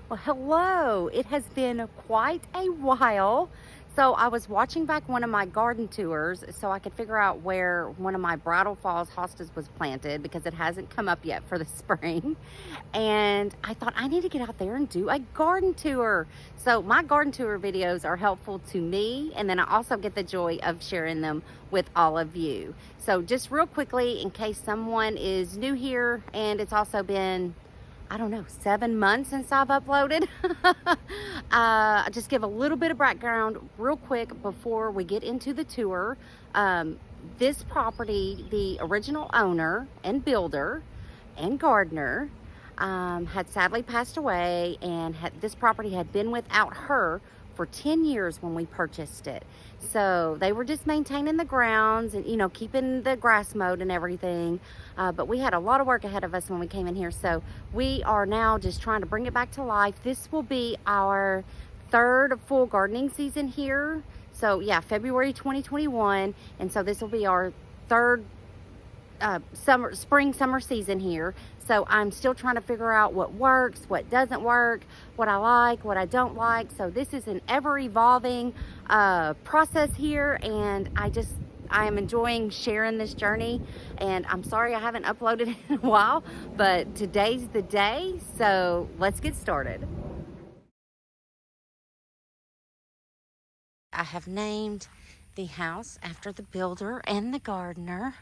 Well, hello. It has been quite a while. So I was watching back one of my garden tours so I could figure out where one of my bridal falls hostas was planted because it hasn't come up yet for the spring. And I thought I need to get out there and do a garden tour. So my garden tour videos are helpful to me, and then I also get the joy of sharing them with all of you. So just real quickly, in case someone is new here, and it's also been, I don't know, 7 months since I've uploaded. Just give a little bit of background real quick before we get into the tour. This property, the original owner and builder and gardener had sadly passed away, and this property had been without her for 10 years when we purchased it. So they were just maintaining the grounds and, keeping the grass mowed and everything. But we had a lot of work ahead of us when we came in here. So we are now just trying to bring it back to life. This will be our third full gardening season here. So yeah, February 2021. And so this will be our third spring summer season here. So I'm still trying to figure out what works, what doesn't work, what I like, what I don't like. So this is an ever evolving process here, and I am enjoying sharing this journey. And I'm sorry I haven't uploaded in a while, but today's the day. So let's get started. I have named the house after the builder and the gardener.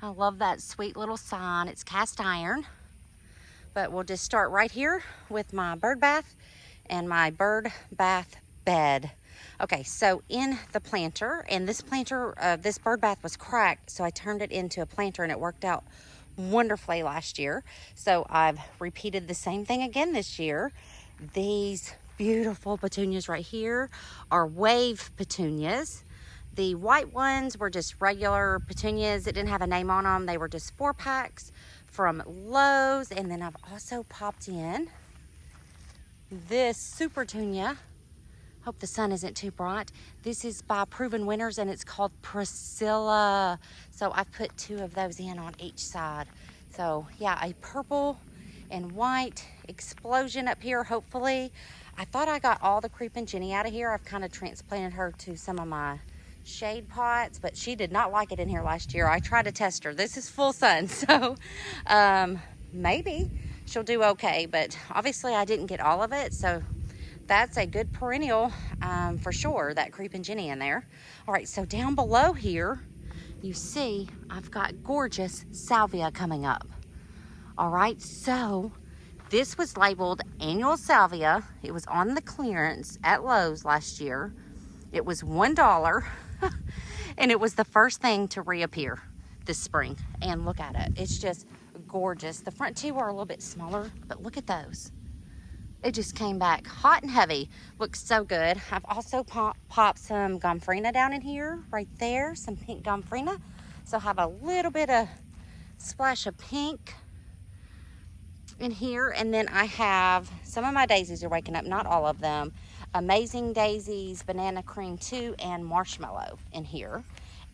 I love that sweet little sign. It's cast iron. But we'll just start right here with my bird bath and my bird bath bed. Okay, so in the planter, and this planter, this bird bath was cracked, so I turned it into a planter, and it worked out wonderfully last year. So I've repeated the same thing again this year. These beautiful petunias right here are wave petunias. The white ones were just regular petunias. It didn't have a name on them. They were just 4-packs from Lowe's. And then I've also popped in this super petunia. Hope the sun isn't too bright. This is by Proven Winners, and it's called Priscilla. So I've put 2 of those in on each side. So yeah, a purple and white explosion up here, hopefully. I thought I got all the creeping Jenny out of here. I've kind of transplanted her to some of my shade pots, but she did not like it in here last year. I tried to test her. This is full sun, so maybe she'll do okay, but obviously I didn't get all of it, so that's a good perennial for sure, that creeping Jenny in there. All right, so down below here, you see I've got gorgeous salvia coming up. All right, so this was labeled annual salvia. It was on the clearance at Lowe's last year. It was $1, and it was the first thing to reappear this spring. And look at it. It's just gorgeous. The front 2 are a little bit smaller, but look at those. It just came back hot and heavy. Looks so good. I've also popped some gomphrena down in here, right there, some pink gomphrena. So I have a little bit of splash of pink in here. And then I have some of my daisies are waking up, not all of them. Amazing Daisies, Banana Cream 2, and Marshmallow in here.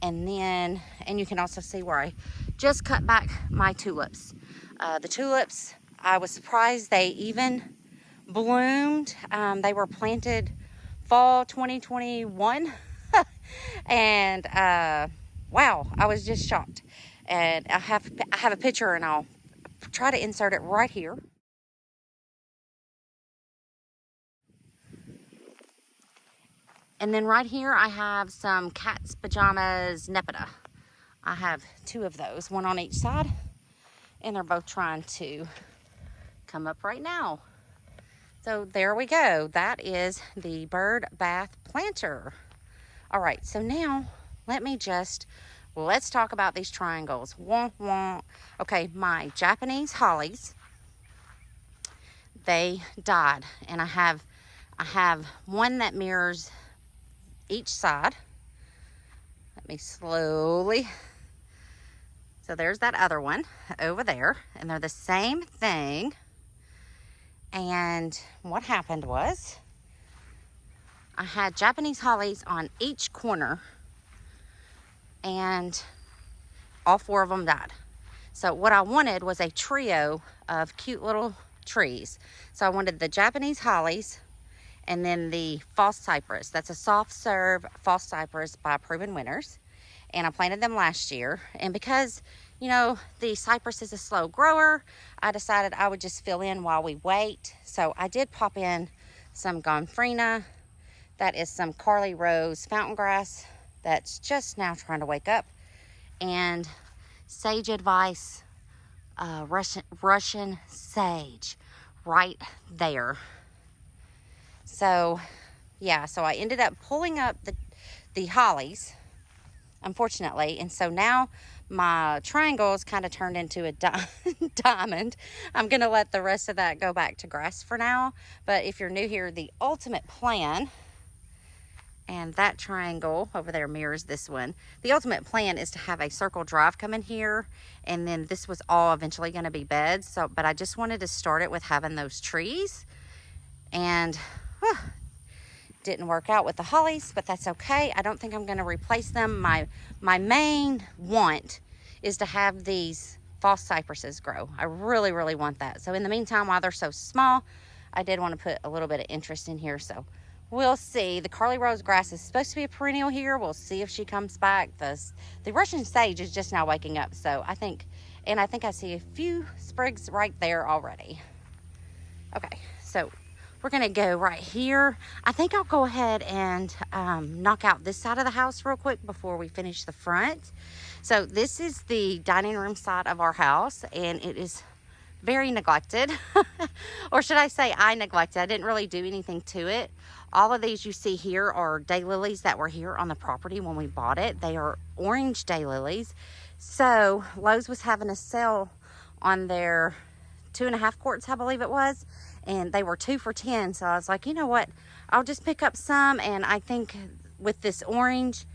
And then, and you can also see where I just cut back my tulips. The tulips, I was surprised they even bloomed. They were planted fall 2021. And wow, I was just shocked. And I have a picture, and I'll try to insert it right here. And then right here I have some Cat's Pajamas Nepeta. I have 2 of those, 1 on each side, and they're both trying to come up right now. So there we go. That is the bird bath planter. All right, so now let's talk about these triangles. Wah, wah. Okay, my Japanese hollies, they died, and I have one that mirrors each side. Let me slowly. So there's that other one over there, and they're the same thing. And what happened was I had Japanese hollies on each corner, and all 4 of them died. So what I wanted was a trio of cute little trees. So I wanted the Japanese hollies and then the false cypress. That's a soft serve false cypress by Proven Winners. And I planted them last year. And because, you know, the cypress is a slow grower, I decided I would just fill in while we wait. So I did pop in some gomphrena. That is some Carly Rose fountain grass that's just now trying to wake up. And Sage Advice Russian sage right there. So yeah, so I ended up pulling up the hollies, unfortunately, and so now my triangle is kind of turned into a diamond. I'm gonna let the rest of that go back to grass for now, but if you're new here, the ultimate plan, and that triangle over there mirrors this one. The ultimate plan is to have a circle drive come in here, and then this was all eventually going to be beds. So, but I just wanted to start it with having those trees, and didn't work out with the hollies, but that's okay. I don't think I'm going to replace them. My main want is to have these false cypresses grow. I really, really want that. So in the meantime, while they're so small, I did want to put a little bit of interest in here. So we'll see. The Carly Rose grass is supposed to be a perennial here. We'll see if she comes back. The Russian sage is just now waking up. So I think I see a few sprigs right there already. Okay, so we're gonna go right here. I think I'll go ahead and knock out this side of the house real quick before we finish the front. So this is the dining room side of our house, and it is very neglected. Or should I say I neglected. I didn't really do anything to it. All of these you see here are daylilies that were here on the property when we bought it. They are orange daylilies. So Lowe's was having a sale on their 2.5 quarts, I believe it was, and they were 2 for $10. So I was like, you know what, I'll just pick up some. And I think with this orange,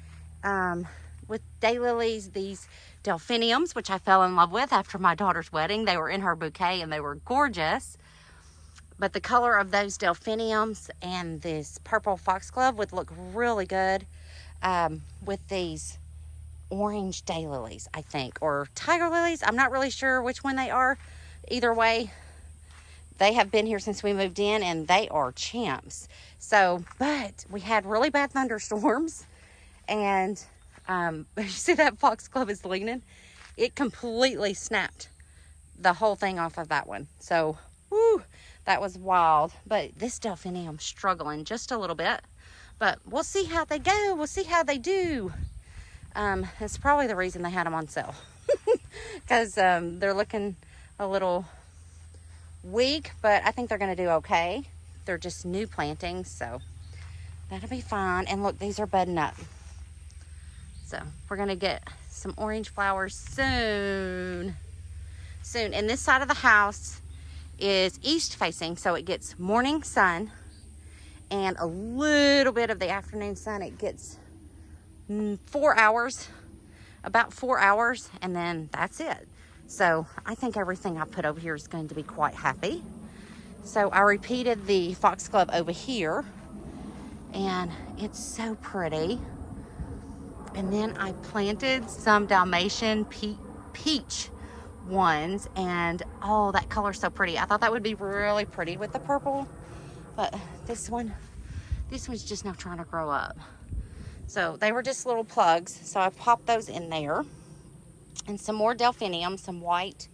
with daylilies, these delphiniums, which I fell in love with after my daughter's wedding, they were in her bouquet and they were gorgeous. But the color of those delphiniums and this purple foxglove would look really good with these orange daylilies, I think, or tiger lilies. I'm not really sure which one they are. Either way, they have been here since we moved in, and they are champs. So, but we had really bad thunderstorms, and you see that foxglove is leaning? It completely snapped the whole thing off of that one. So, whoo, that was wild. But this delphinium's struggling just a little bit, but we'll see how they go. We'll see how they do. It's probably the reason they had them on sale, because they're looking a little weak, but I think they're going to do okay. They're just new plantings, so that'll be fine. And look, these are budding up. So we're going to get some orange flowers soon. And this side of the house is east facing, so it gets morning sun and a little bit of the afternoon sun. It gets 4 hours, about 4 hours, and then that's it. So I think everything I put over here is going to be quite happy. So I repeated the foxglove over here, and it's so pretty. And then I planted some Dalmatian peach ones, and oh, that color's so pretty. I thought that would be really pretty with the purple, but this one's just now trying to grow up. So they were just little plugs, so I popped those in there. And some more delphinium, some white,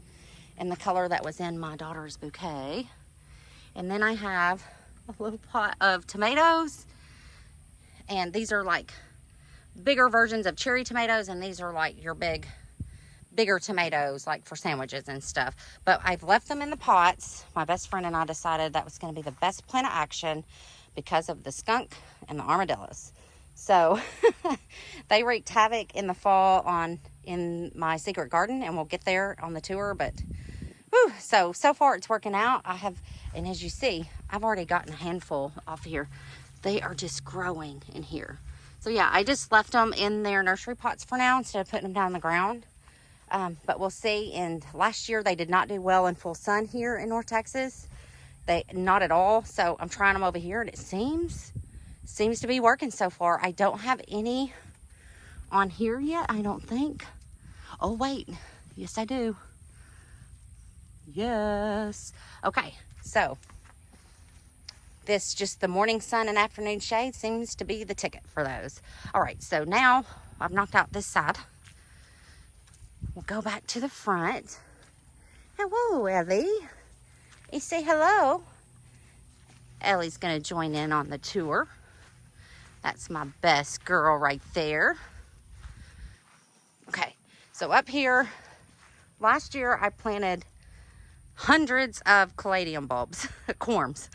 and the color that was in my daughter's bouquet. And then I have a little pot of tomatoes, and these are like bigger versions of cherry tomatoes, and these are like your bigger tomatoes, like for sandwiches and stuff. But I've left them in the pots. My best friend and I decided that was going to be the best plan of action because of the skunk and the armadillos. So they wreaked havoc in the fall in my secret garden, and we'll get there on the tour. But whew, so far it's working out. And as you see, I've already gotten a handful off here. They are just growing in here. So yeah, I just left them in their nursery pots for now instead of putting them down on the ground. But we'll see. And last year they did not do well in full sun here in North Texas. Not at all. So I'm trying them over here, and it seems to be working so far. I don't have any on here yet, I don't think. Oh wait, yes I do. Yes. Okay, So this, just the morning sun and afternoon shade, seems to be the ticket for those. All right, so now I've knocked out this side. We'll go back to the front. Hello, Ellie. You say hello. Ellie's gonna join in on the tour. That's my best girl right there. Okay, so up here, last year I planted hundreds of caladium bulbs, corms,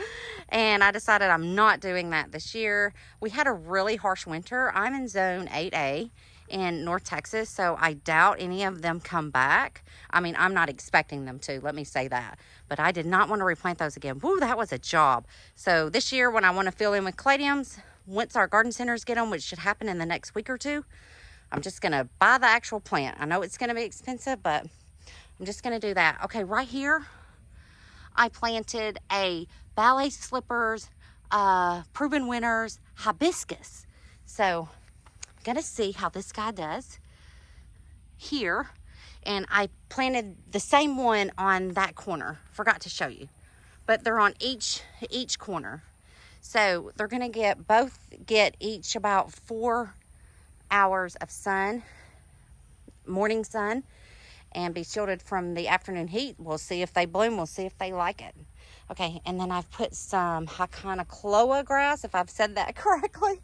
and I decided I'm not doing that this year. We had a really harsh winter. I'm in zone 8A in North Texas, so I doubt any of them come back. I mean, I'm not expecting them to, let me say that, but I did not want to replant those again. Woo, that was a job. So this year, when I want to fill in with caladiums, once our garden centers get them, which should happen in the next week or two, I'm just gonna buy the actual plant. I know it's gonna be expensive, but I'm just gonna do that. Okay, right here, I planted a ballet slippers, proven winners hibiscus. So I'm gonna see how this guy does here. And I planted the same one on that corner. Forgot to show you, but they're on each corner. So they're gonna get each about 4 hours of sun, morning sun, and be shielded from the afternoon heat. We'll see if they bloom. We'll see if they like it. Okay, and then I've put some Hyconocloa grass, if I've said that correctly,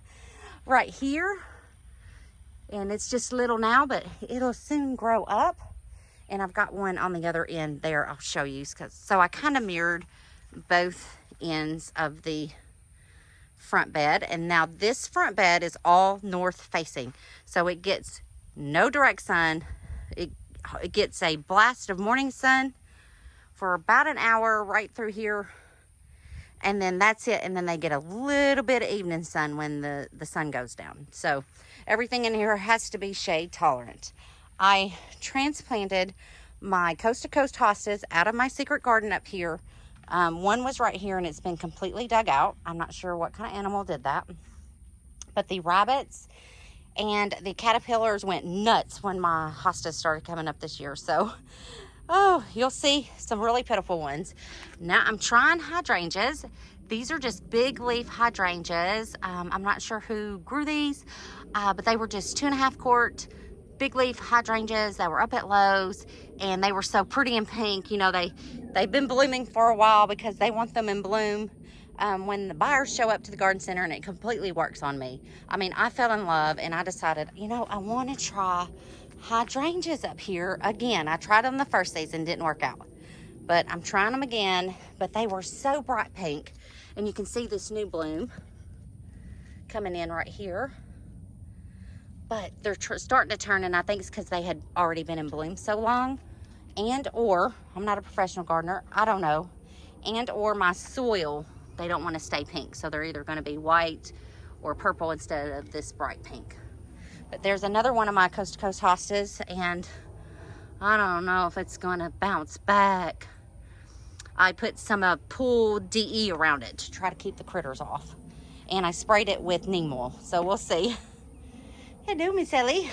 right here. And it's just little now, but it'll soon grow up. And I've got one on the other end there. I'll show you. So I kind of mirrored both ends of the front bed. And now this front bed is all north facing. So it gets no direct sun. It gets a blast of morning sun for about an hour right through here, and then that's it. And then they get a little bit of evening sun when the sun goes down. So everything in here has to be shade tolerant. I transplanted my coast to coast hostas out of my secret garden up here. One was right here and it's been completely dug out. I'm not sure what kind of animal did that, but the rabbits and the caterpillars went nuts when my hostas started coming up this year. So, oh, you'll see some really pitiful ones. Now I'm trying hydrangeas. These are just big leaf hydrangeas. I'm not sure who grew these, but they were just 2.5 quart big leaf hydrangeas that were up at Lowe's, and they were so pretty and pink. You know, they've been blooming for a while because they want them in bloom when the buyers show up to the garden center, and it completely works on me. I mean, I fell in love and I decided, you know, I want to try hydrangeas up here again. I tried them the first season, didn't work out, but I'm trying them again. But they were so bright pink, and you can see this new bloom coming in right here. But they're starting to turn, and I think it's because they had already been in bloom so long, and or I'm not a professional gardener, I don't know, and or my soil, they don't want to stay pink, so they're either going to be white or purple instead of this bright pink. But there's another one of my coast to coast hostas, and I don't know if it's going to bounce back. I put some pool DE around it to try to keep the critters off, and I sprayed it with neem oil, so we'll see. Hello, Miss Ellie.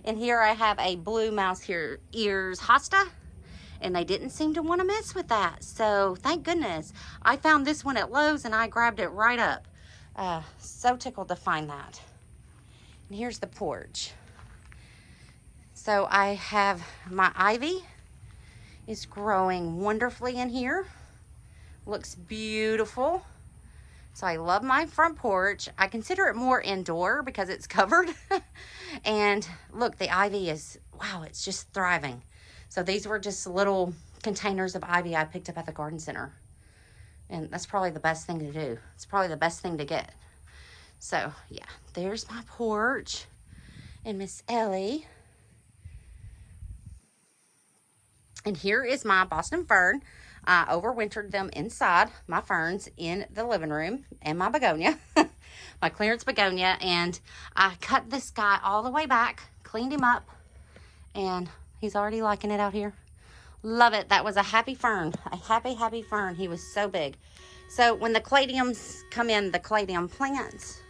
And here I have a blue mouse ears hosta, and they didn't seem to want to mess with that. So thank goodness. I found this one at Lowe's and I grabbed it right up. So tickled to find that. And here's the porch. So I have my ivy is growing wonderfully in here. Looks beautiful. So I love my front porch. I consider it more indoor because it's covered. And look, the ivy is, wow, it's just thriving. So these were just little containers of ivy I picked up at the garden center. And that's probably the best thing to do. It's probably the best thing to get. So yeah, there's my porch and Miss Ellie. And here is my Boston fern. I overwintered them inside, my ferns in the living room, and my begonia, my clearance begonia. And I cut this guy all the way back, cleaned him up, and he's already liking it out here. Love it. That was a happy fern, a happy, happy fern. He was so big. So when the caladiums come in, the caladium plants.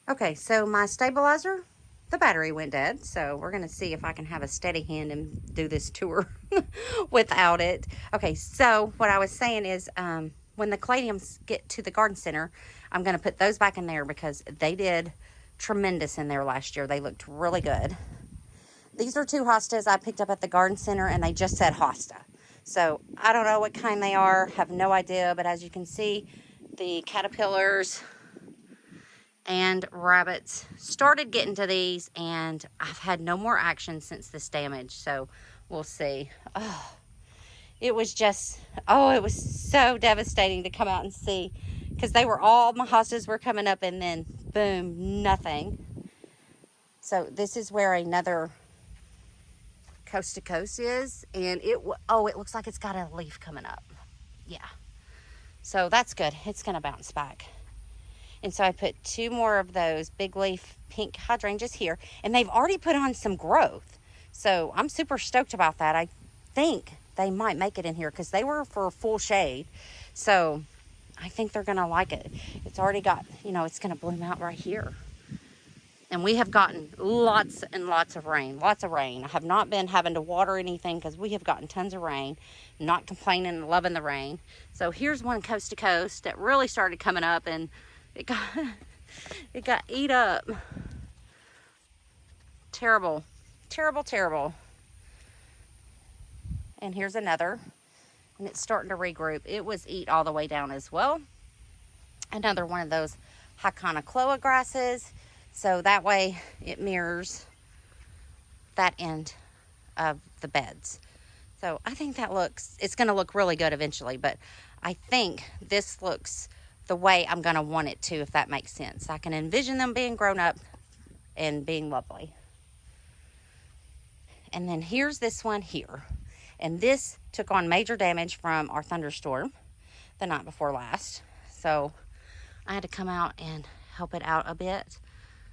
Okay, so my stabilizer the battery went dead. So we're going to see if I can have a steady hand and do this tour without it. Okay, so what I was saying is when the caladiums get to the garden center, I'm going to put those back in there because they did tremendous in there last year. They looked really good. These are 2 hostas I picked up at the garden center, and they just said hosta. So I don't know what kind they are, have no idea, but as you can see, the caterpillars and rabbits started getting to these, and I've had no more action since this damage, so we'll see. Oh, it was just, oh, it was so devastating to come out and see, because they were all, my hostas were coming up, and then boom, nothing. So this is where another coast to coast is, and it looks like it's got a leaf coming up. Yeah, so that's good. It's gonna bounce back. And so I put 2 more of those big leaf pink hydrangeas here, and they've already put on some growth, so I'm super stoked about that. I think they might make it in here because they were for full shade, so I think they're gonna like it. It's already got, you know, it's gonna bloom out right here. And we have gotten lots and lots of rain. Lots of rain. I have not been having to water anything because we have gotten tons of rain. I'm not complaining and loving the rain. So here's one coast to coast that really started coming up, and it got eat up. Terrible. Terrible, terrible. And here's another. And it's starting to regroup. It was eat all the way down as well. Another one of those Hyconocloa grasses. So that way it mirrors that end of the beds. So I think that it's going to look really good eventually, but I think this looks the way I'm going to want it to, if that makes sense. I can envision them being grown up and being lovely. And then here's this one here. And this took on major damage from our thunderstorm the night before last. So I had to come out and help it out a bit.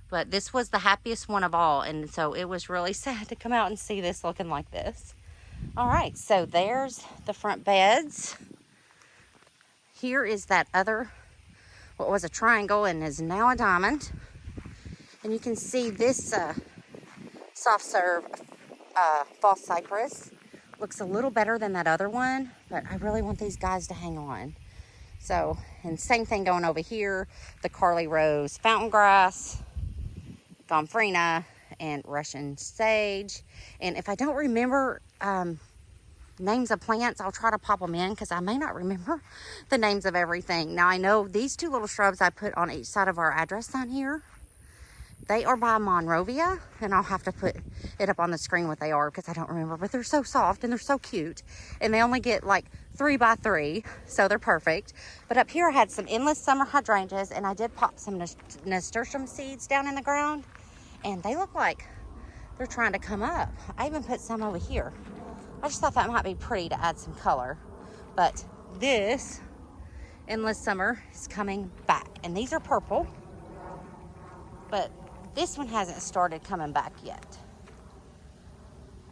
But this was the happiest one of all, and so it was really sad to come out and see this looking like this. All right, so there's the front beds. Here is that other, what was a triangle and is now a diamond. And you can see this soft serve false cypress looks a little better than that other one, but I really want these guys to hang on. So, and same thing going over here, the Carly Rose fountain grass, Gomphrena, and Russian sage. And if I don't remember names of plants, I'll try to pop them in because I may not remember the names of everything. Now I know these 2 little shrubs I put on each side of our address sign here, they are by Monrovia, and I'll have to put it up on the screen what they are because I don't remember, but they're so soft and they're so cute, and they only get like 3 by 3, so they're perfect. But up here I had some endless summer hydrangeas, and I did pop some nasturtium seeds down in the ground, and they look like they're trying to come up. I even put some over here. I just thought that might be pretty to add some color. But this endless summer is coming back, and these are purple, but this one hasn't started coming back yet.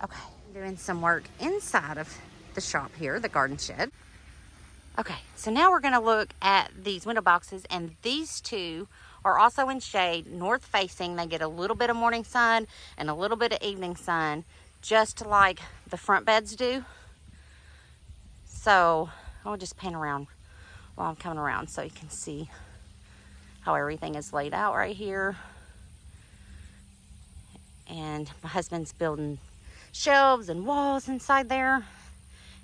Okay, doing some work inside of the shop here, the garden shed. Okay, so now we're gonna look at these window boxes, and these 2 are also in shade, north facing. They get a little bit of morning sun and a little bit of evening sun, just like the front beds do. So I'll just pan around while I'm coming around so you can see how everything is laid out right here. And my husband's building shelves and walls inside there.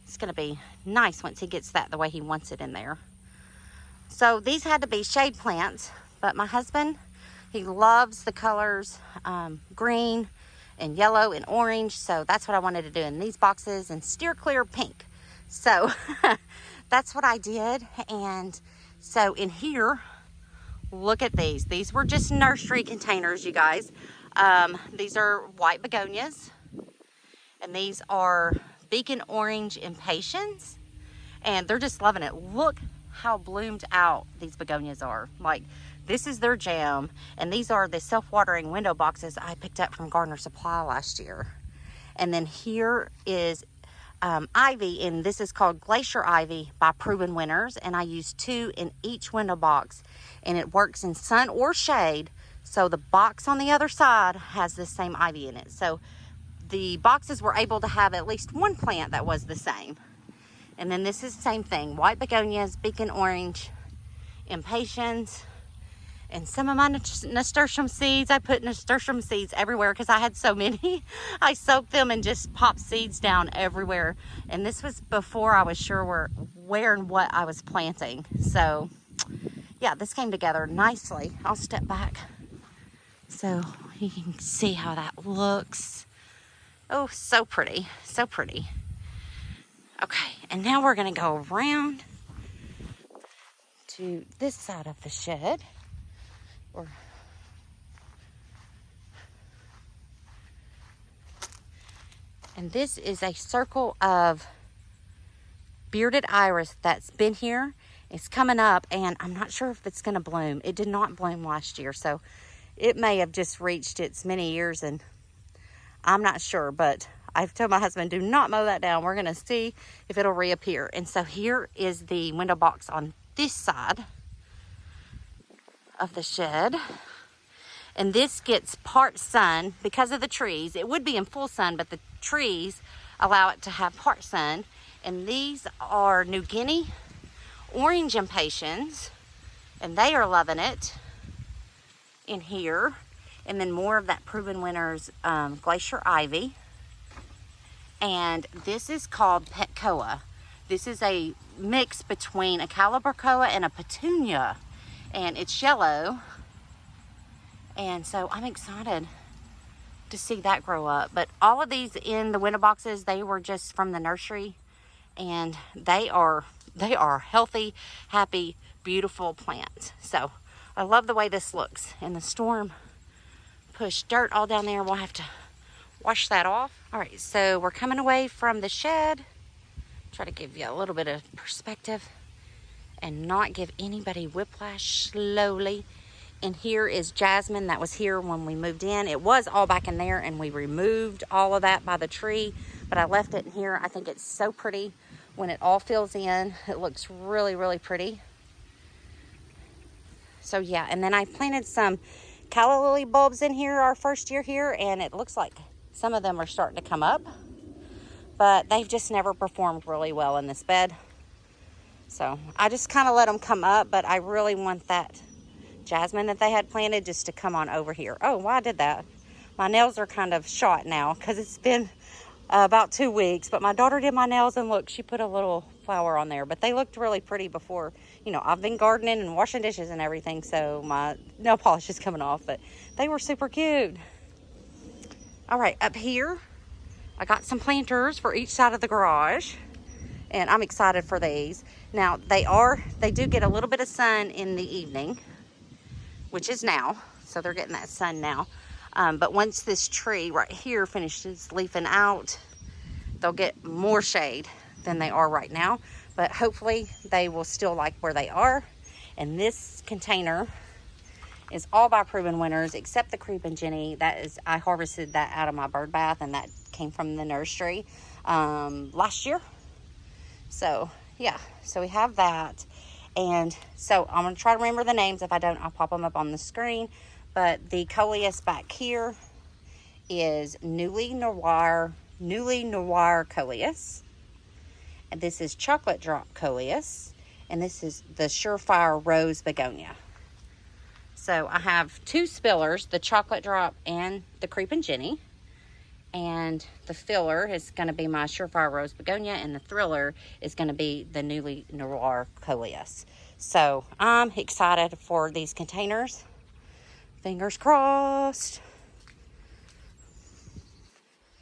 It's gonna be nice once he gets that the way he wants it in there. So these had to be shade plants, but my husband, he loves the colors green and yellow and orange, so that's what I wanted to do in these boxes, and steer clear pink. So that's what I did. And so in here, look at these. These were just nursery containers, you guys. These are white begonias, and these are beacon orange impatiens, and they're just loving it. Look how bloomed out these begonias are. Like, this is their jam. And these are the self-watering window boxes I picked up from Gardener Supply last year. And then here is ivy, and this is called Glacier Ivy by Proven Winners, and I use 2 in each window box, and it works in sun or shade. So the box on the other side has the same ivy in it. So the boxes were able to have at least one plant that was the same. And then this is the same thing. White begonias, beacon orange, impatiens, and some of my nasturtium seeds. I put nasturtium seeds everywhere because I had so many. I soaked them and just popped seeds down everywhere. And this was before I was sure where and what I was planting. So yeah, this came together nicely. I'll step back so you can see how that looks. Oh, so pretty, so pretty. Okay, and now we're gonna go around to this side of the shed. And this is a circle of bearded iris that's been here. It's coming up, and I'm not sure if it's gonna bloom. It did not bloom last year, so it may have just reached its many years, and I'm not sure, but I've told my husband, do not mow that down. We're gonna see if it'll reappear. And so here is the window box on this side of the shed. And this gets part sun because of the trees. It would be in full sun, but the trees allow it to have part sun. And these are New Guinea orange impatiens, and they are loving it in here. And then more of that Proven Winners glacier ivy. And this is called Petcoa. This is a mix between a calibrachoa and a petunia, and it's yellow. And so I'm excited to see that grow up. But all of these in the window boxes, they were just from the nursery, and they are healthy, happy, beautiful plants. So I love the way this looks. And the storm pushed dirt all down there. We'll have to wash that off. All right, so we're coming away from the shed. Try to give you a little bit of perspective and not give anybody whiplash slowly. And here is jasmine that was here when we moved in. It was all back in there, and we removed all of that by the tree, but I left it in here. I think it's so pretty when it all fills in. It looks really, really pretty. So yeah, and then I planted some calla lily bulbs in here our first year here, and it looks like some of them are starting to come up, but they've just never performed really well in this bed. So I just kind of let them come up, but I really want that jasmine that they had planted just to come on over here. Oh, why I did that. My nails are kind of shot now because it's been about 2 weeks, but my daughter did my nails, and look, she put a little flower on there, but they looked really pretty before. You know, I've been gardening and washing dishes and everything, so my nail polish is coming off, but they were super cute. All right, up here, I got some planters for each side of the garage, and I'm excited for these. Now, they do get a little bit of sun in the evening, which is now, so they're getting that sun now. But once this tree right here finishes leafing out, they'll get more shade than they are right now. But hopefully they will still like where they are. And this container is all by Proven Winners except the Creepin' Jenny. I harvested that out of my bird bath, and that came from the nursery last year. So yeah, so we have that. And so I'm going to try to remember the names. If I don't, I'll pop them up on the screen. But the coleus back here is Newly Noir coleus. And this is Chocolate Drop coleus. And this is the Surefire Rose begonia. So I have 2 spillers, the Chocolate Drop and the Creepin' Jenny. And the filler is going to be my Surefire Rose begonia, and the thriller is going to be the Newly Noir coleus. So I'm excited for these containers. Fingers crossed.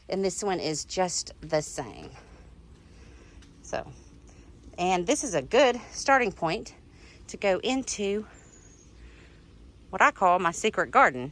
And this one is just the same. So, and this is a good starting point to go into what I call my secret garden.